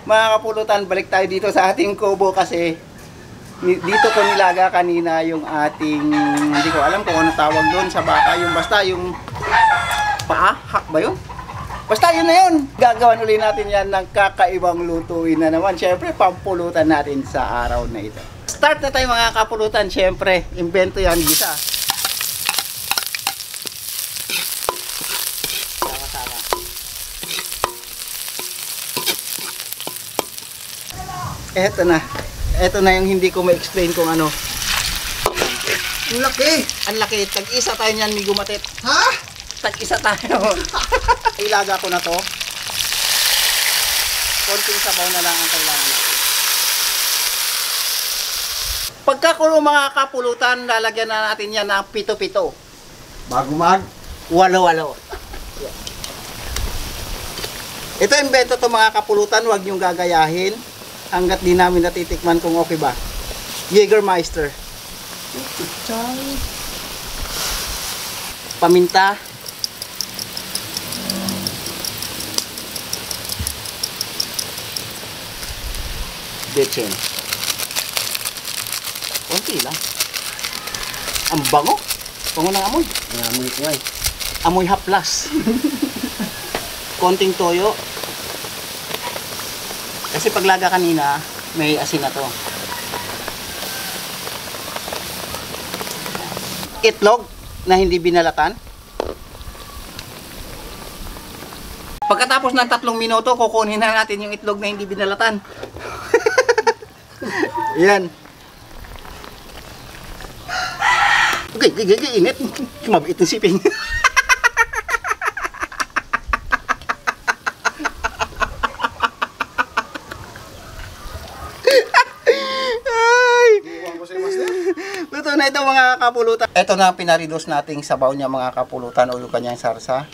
Mga kapulutan, balik tayo dito sa ating kubo kasi dito ko nilaga kanina yung ating, hindi ko alam kung ano tawag doon sa baka, yung basta yung paahak ba yun? Basta yun na yun. Gagawan ulit natin yan ng kakaibang lutuin na naman. Siyempre, pampulutan natin sa araw na ito. Start na tayo mga kapulutan. Siyempre, invento yan gisa. Sama-sama. Eto na. Ito na yung hindi ko ma-explain kung ano. Ang laki! Ang laki. Tag-isa tayo niyan, Migo Matit. Ha? Tag-isa tayo. Ilaga ko na to. Konting sabaw na lang ang kailangan natin. Pagkakulo mga kapulutan, lalagyan na natin yan ng pito-pito. Bago mag? Walo-walo. Ito invento to mga kapulutan, huwag niyong gagayahin. Hanggat di namin natitikman kung okay ba. Jägermeister. Paminta. Betchen. Konti lang. Ang bango. Bango ng amoy. Amoy ko ay. Amoy haplas. Konting toyo. Kasi paglaga kanina, may asin na to. Itlog na hindi binalatan. Pagkatapos ng 3 minuto, kukunin na natin yung itlog na hindi binalatan. Yan. Okay, init. Mabait ng siping. Luto na ito mga kapulutan. Ito na pinaridos nating sabaw niya mga kapulutan o yung kanyang sarsa.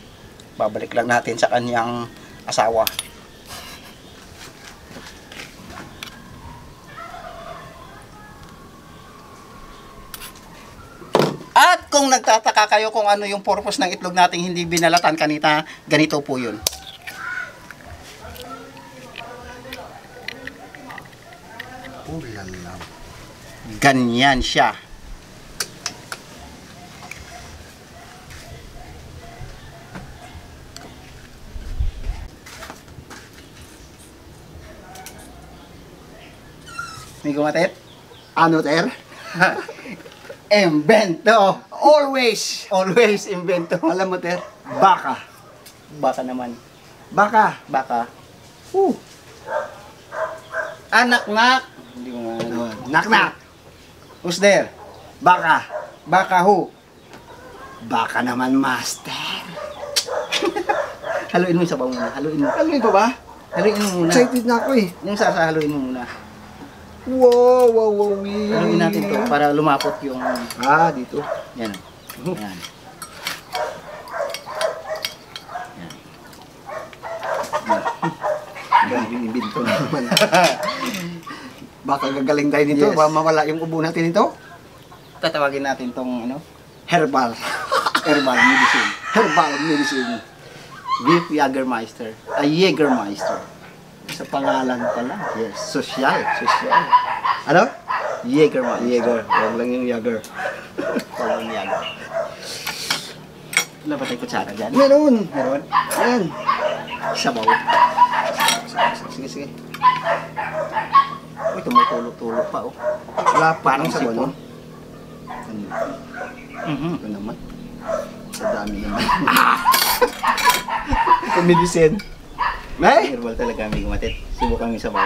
Babalik lang natin sa kanyang asawa. At kung nagtataka kayo kung ano yung purpose ng itlog nating hindi binalatan kanina, ganito po yun. Ganyan siya. Migo Matit? Ano, ter? Invento! Always! Always invento. Alam mo, ter? Baka. Baka naman. Baka. Baka. Anak-nak. Hindi ko nga. Nak-nak. Who's there? Baka. Baka who? Baka naman, master. Haluin mo yung sabaw muna. Haluin mo. Ano pa ba? Haluin mo muna. Excited na ako eh. Yung sarsa, haluin mo muna. Wow. Haluin natin to para lumapot yung... Ah, dito. Yan. Yan. Binibinto naman. Baka gagaling tayo nito. Yes. Baka mawala yung ubo natin ito. Tatawagin natin tong ano? Herbal. Herbal medicine. Herbal medicine. Beef Jägermeister. Jägermeister. Sa pangalan pala. Yes. Social. Ano? Jägermeister. Jäger. Huwag lang yung Jäger. Walang Jäger. Wala ba tayo kutsara dyan? Meron. Meron? Yan. Sabaw. Sige. Uy, tumutulog-tulog pa oh. Wala pa. Parang sa sipon. Ano? Ito naman. Sa dami naman. Ito medicine. May? Herbal talaga, Migo Matit. Subukan yung sabaw.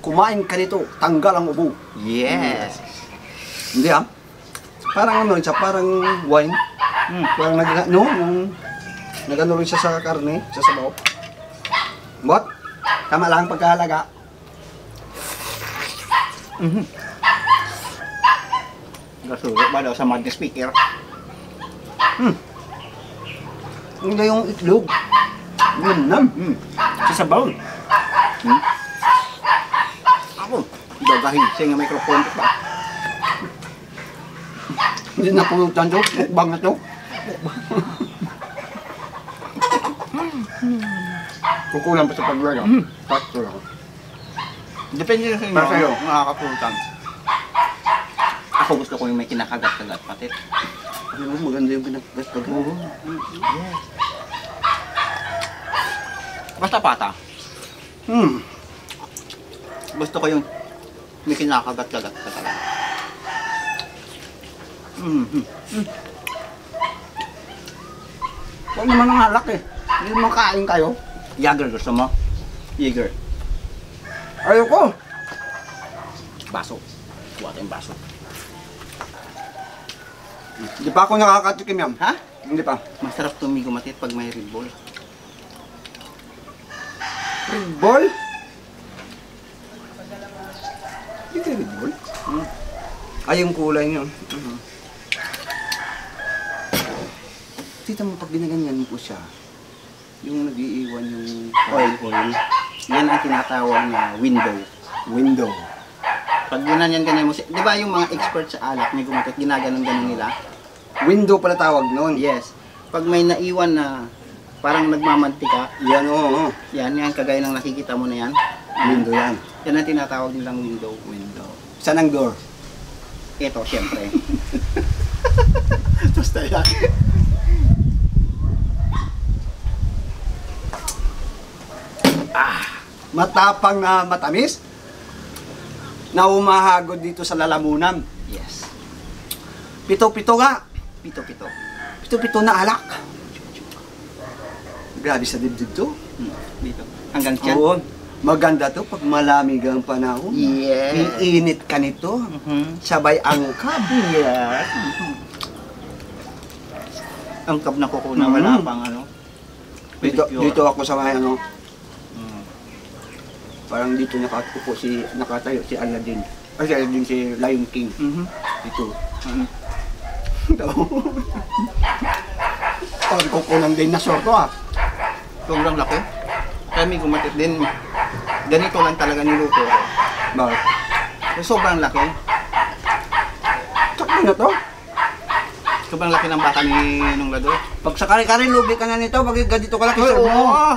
Kumain ka nito. Tanggal ang ubo. Yes. Hindi ah. Parang ano siya, parang wine. Parang nag-ano rin siya sa karne, sa sabaw. Bot, tama lang pagkahalaga. Gasuro ba daw sa mag speaker? Hindi yung itlog. Ganun. Sa sabaw. Ako, gagahin siya nga microphone pa. Hindi na pulutan to, mukbang na to. Kukulang pa sa paglaga. Sakto lang. Depende sa inyo. Para sa'yo. Nakakapulutan. Ako gusto ko yung may kinakagat-kagat patit. Ano, maganda yung pinagpagpag. Yes. Basta pata. Gusto ko yung may kinakagat-kagat ka talaga. Huwag naman ang halak eh. Hindi naman kain kayo. Jager gusto mo? Jager. Ayoko. Baso. Kuha tayong baso. Hindi pa ako nakakatikim yan. Ha? Hindi pa. Masarap tumigo matit pag may Red Bull. Red Bull? Hindi ka Red Bull? Ay, yung kulay niyo. Tita mo, pag ginaganyan po siya, yung nag-iiwan yung Oil. Yan ang tinatawag na window. window. Pag ginanyan ka na mo, di ba yung mga expert sa alak, may gumatot, ginaganon-ganon nila? Window pala tawag noon. Yes. Pag may naiwan na parang nagmamantika, Yan, oo. yan kagaya ng nakikita mo na yan. Window yan. Yan ang tinatawag nilang window. Window. Saan ang door? Ito, syempre. Basta yan. Matapang na matamis na umahagod dito sa lalamunan. Yes. Pito-pito nga. Pito-pito. Pito-pito na alak. Grabe sa dibdib to. Dito. Hanggang tiyan. Oo. Maganda to pag malamig ang panahon. Yes. Iinit ka nito. Sabay angkab. Yes. Ang kab na kukuna, wala pang ano. Dito, pedicure. dito ako sa may ano, Mm. parang dito nakatayo si Aladdin. Ay, si Aladdin, si Lion King. Dito. Parang kukunang dinosaur to ah. Sobrang laki. Kami gumatit din. Ganito lang talaga niluto ko. Bakit? Sobrang laki. Sakto na to. Sobrang laki ng baka ni nung lado. Pag sa kare-kare, lubi ka na nito. Pag ganito ka lang, Ay, iserve mo. oo.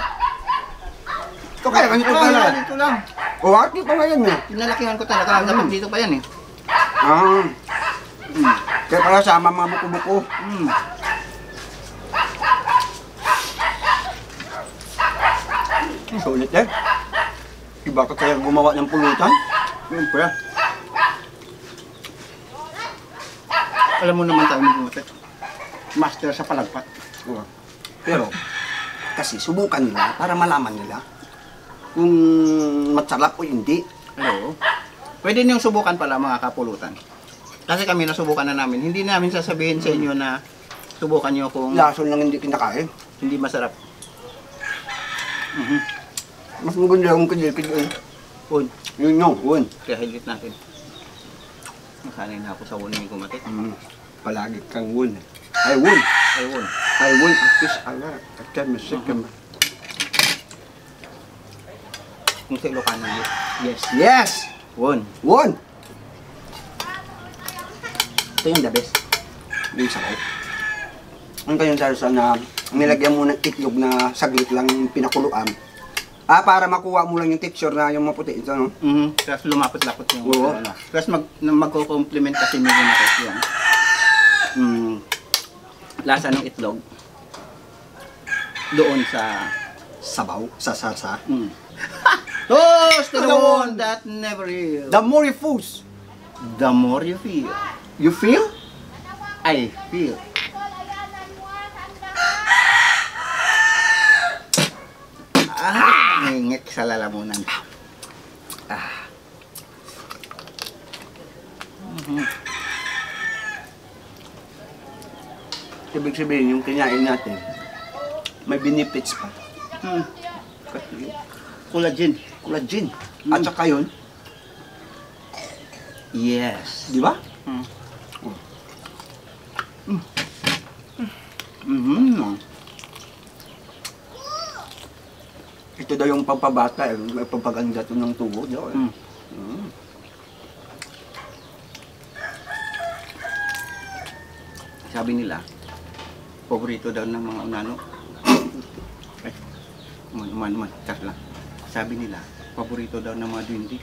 Ito kaya, ganito Oo, ka lang. dito lang. O, at dito nga yan eh. Pinalakihan ko talaga. Dapat dito pa yan eh. Ah. Kaya pala sama mga buko-buko. Sulit eh. Iba ka kaya gumawa ng pulutan? Siyempre. Alam mo naman tayo mag-gumatit. Master sa palagpat. Oo. Pero, kasi subukan nila para malaman nila kung masarap o hindi. Hello. Pwede niyong subukan pala mga kapulutan. Kasi kami nasubukan na namin. Hindi namin sasabihin sa inyo na subukan niyo kung Lason lang hindi kinakain. hindi masarap. Mas maganda yung kidil-kidil. Uy, Yun yung, yun. kaya hilit natin. Nasanay na ako sa won ni gumatit. Palagi kang wun. Ay, wun. Ayun. Ay, wun. Kiss ala. Kakam, sikam. Kung sa Ilocano, yes. Yes! Won. Wun! Ito yung the best. Yung sakit. Ang kanyang salsa na nilagyan mo ng itlog na saglit lang pinakuluan. Para makuha mo lang yung texture na yung maputi. Ito, no? Tapos lumapot-lapot yung Oo. ano. Tapos magko-complement kasi medyo na kasi yan. Lasa ng itlog. Doon sa Sabaw sa salsa. Toast to the one that never heals. The more you foods, The more you feel, you feel? I feel. Ngingit sa lalamunan. Ibig sabihin, yung kinain natin, may benefits pa. Kasi Collagen. collagen. At saka yun, Yes. di ba? Ito daw yung pampabata, may pampaganda to ng tubo daw. Sabi nila, paborito daw ng mga unano. Man, chat lang. Sabi nila, paborito daw ng mga duwende.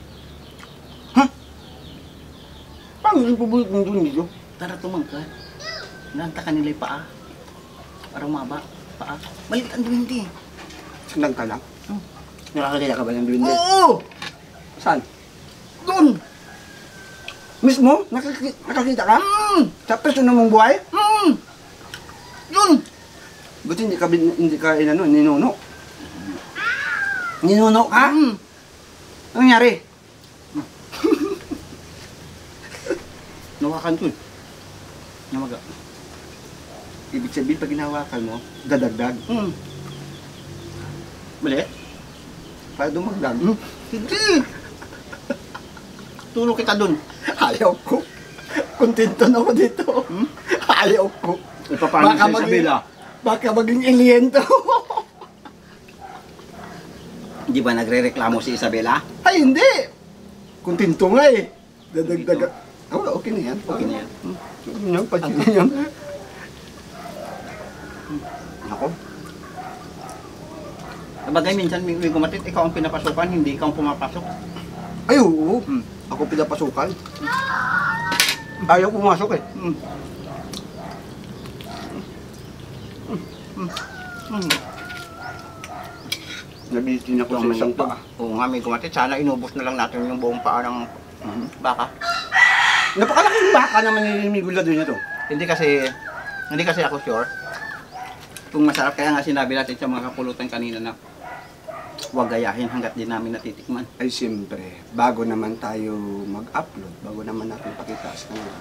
Paano yung paborito ng doon dito? Tara tumangkad. Nanta ka nila yung paa. Para umaba. Paa. Maliit ang duwende. Sundan ka lang? Hmm. Nakakakita ka ba ng duwende? Oo! Saan? Doon! Mismo? Nakakita ka? Sa personal mong buhay? Doon! Ba't hindi ka ninuno? Ninuno ka? Anong nangyari? Nawakan ko eh. Namaga. Ibig sabihin, pag hinawakan mo, dadagdag. Mali? Para dumagdag. Hindi! Tulog kita doon. Ayaw ko. Kontento na ako dito. Ayaw ko. Paano sa Isabela? Baka maging alien to. Di ba nagre-reklamo si Isabela? Ay, hindi. Kontento nga eh. Dadagdag. Oh, okay na yan. Okay na yan. Okay na yan. Pati na yan. Ako. Sabagay minsan may gumatit, ikaw ang pinapasukan, hindi ikaw ang pumapasok. Ay, oo. Ako pinapasukan. Ayaw pumasok eh. Nabitin ako sa isang paa. Oo nga, may gumatit. Sana inubos na lang natin yung buong paa ng baka. Napakalaking baka naman yung migula doon ito. Hindi kasi ako sure kung masarap. Kaya nga sinabi natin sa mga kapulutan kanina na huwag gayahin hanggat di namin natitikman. Ay siyempre, bago naman tayo mag-upload, bago naman natin pakita sa kanila.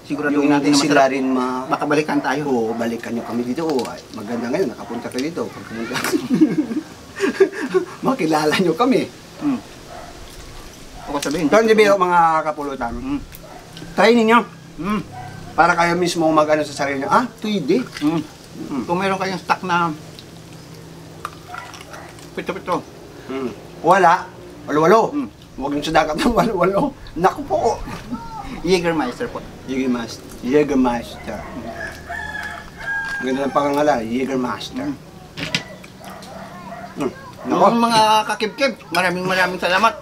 Siguraduhin Yung natin na sila masarap. rin Baka balikan tayo. Oo, balikan nyo kami dito. Oo, ay, maganda ngayon, nakapunta kayo dito. Pag pumunta makilala nyo kami. Ako sabihin. So, hindi ba mga kapulutan? Try ninyo. Para kayo mismo mag-ano sa sarili nyo. Ah, pwede. Kung meron kayong stock na pito-pito. Wala. Walo-walo. Huwag nyo sa dagat ng walo-walo. Naku po. Jägermeister po. Jägermeister. Jägermeister. Ang ganda ng pangangala, Jägermeister. Yung mga kakibkib, maraming salamat.